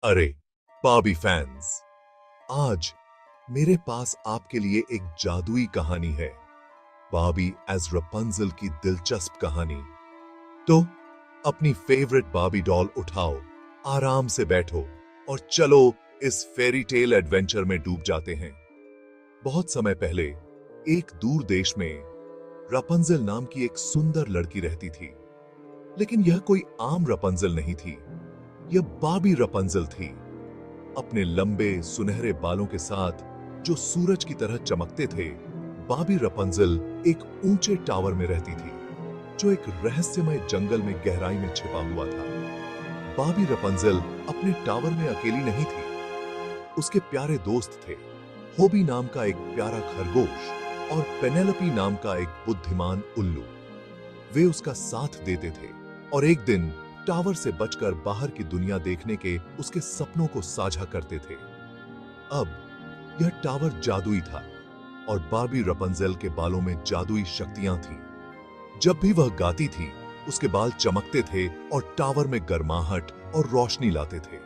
अरे Barbie fans, आज मेरे पास आपके लिए एक जादुई कहानी है। बार्बी एज रपुंज़ल की दिलचस्प कहानी। तो अपनी फेवरेट बार्बी डॉल उठाओ, आराम से बैठो और चलो इस फेरी टेल एडवेंचर में डूब जाते हैं। बहुत समय पहले एक दूर देश में रपुंज़ल नाम की एक सुंदर लड़की रहती थी। लेकिन यह कोई आम रपुंज़ल नहीं थी, यह बार्बी रपुंज़ल थी। अपने लंबे सुनहरे बालों के साथ जो सूरज की तरह चमकते थे, बार्बी रपुंज़ल एक ऊंचे टावर में रहती थी जो एक रहस्यमय जंगल में गहराई में छिपा हुआ था। बार्बी रपुंज़ल अपने टावर में अकेली नहीं थी, उसके प्यारे दोस्त थे। होबी नाम का एक प्यारा खरगोश और पेनेलोपी नाम का एक बुद्धिमान उल्लू। वे उसका साथ देते थे और एक दिन टावर से बचकर बाहर की दुनिया देखने के उसके सपनों को साझा करते थे। अब यह टावर जादुई था और बार्बी रपुंज़ल के बालों में जादुई शक्तियां थीं। जब भी वह गाती थी, उसके बाल चमकते थे और टावर में गर्माहट और रोशनी लाते थे।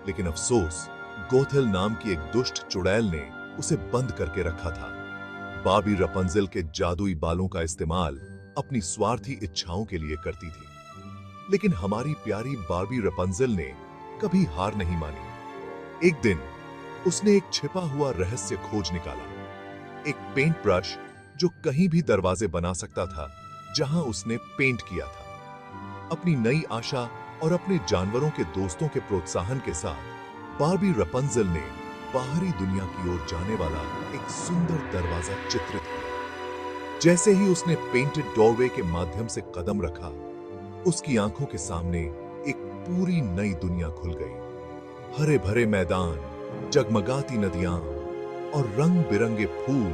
लेकिन अफसोस, गोथेल नाम की एक दुष्ट चुड़ैल ने उसे बंद करके रखा था। बार्बी रपुंज़ल के जादुई बालों का इस्तेमाल अपनी स्वार्थी इच्छाओं के लिए करती थी। लेकिन हमारी प्यारी बार्बी रपुंज़ल ने कभी हार नहीं मानी। एक दिन उसने एक छिपा हुआ रहस्य खोज निकाला, एक पेंट ब्रश जो कहीं भी दरवाजे बना सकता था जहां उसने पेंट किया था। अपनी नई आशा और अपने जानवरों के दोस्तों के प्रोत्साहन के साथ बार्बी रपुंज़ल ने बाहरी दुनिया की ओर जाने वाला एक सुंदर दरवाजा चित्रित किया। जैसे ही उसने पेंटेड डोरवे के माध्यम से कदम रखा, उसकी आंखों के सामने एक पूरी नई दुनिया खुल गई। हरे भरे मैदान, जगमगाती नदियां और रंग बिरंगे फूल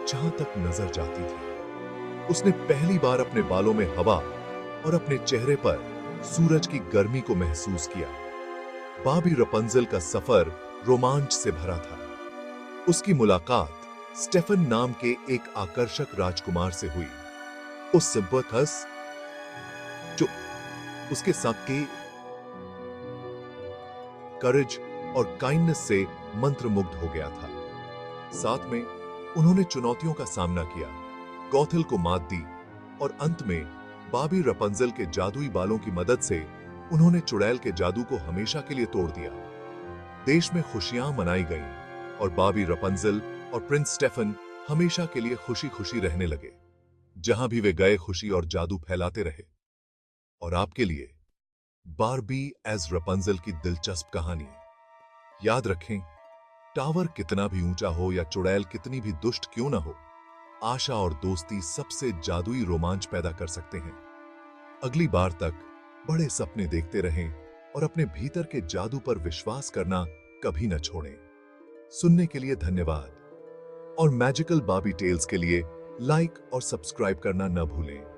जहां तक नजर जाती थी। उसने पहली बार अपने बालों में हवा और अपने चेहरे पर सूरज की गर्मी को महसूस किया। बार्बी रपुंज़ल का सफर रोमांच से भरा था। उसकी मुलाकात स्टेफन नाम के एक आकर्षक राजकुमार से हुई। उस सिम्पथस जो उसके साथ के करेज और काइंडनेस से मंत्रमुग्ध हो गया था। साथ में उन्होंने चुनौतियों का सामना किया, गोथेल को मात दी और अंत में बार्बी रपुंज़ल के जादुई बालों की मदद से उन्होंने चुड़ैल के जादू को हमेशा के लिए तोड़ दिया। देश में खुशियां मनाई गईं और बार्बी रपुंज़ल और प्रिंस स्टेफन हमेशा के लिए खुशी खुशी रहने लगे। जहां भी वे गए, खुशी और जादू फैलाते रहे। और आपके लिए बार्बी एज रपुंज़ल की दिलचस्प कहानी। याद रखें, टावर कितना भी ऊंचा हो या चुड़ैल कितनी भी दुष्ट क्यों ना हो, आशा और दोस्ती सबसे जादुई रोमांच पैदा कर सकते हैं। अगली बार तक बड़े सपने देखते रहें और अपने भीतर के जादू पर विश्वास करना कभी न छोड़ें। सुनने के लिए धन्यवाद और मैजिकल बार्बी टेल्स के लिए लाइक और सब्सक्राइब करना न भूलें।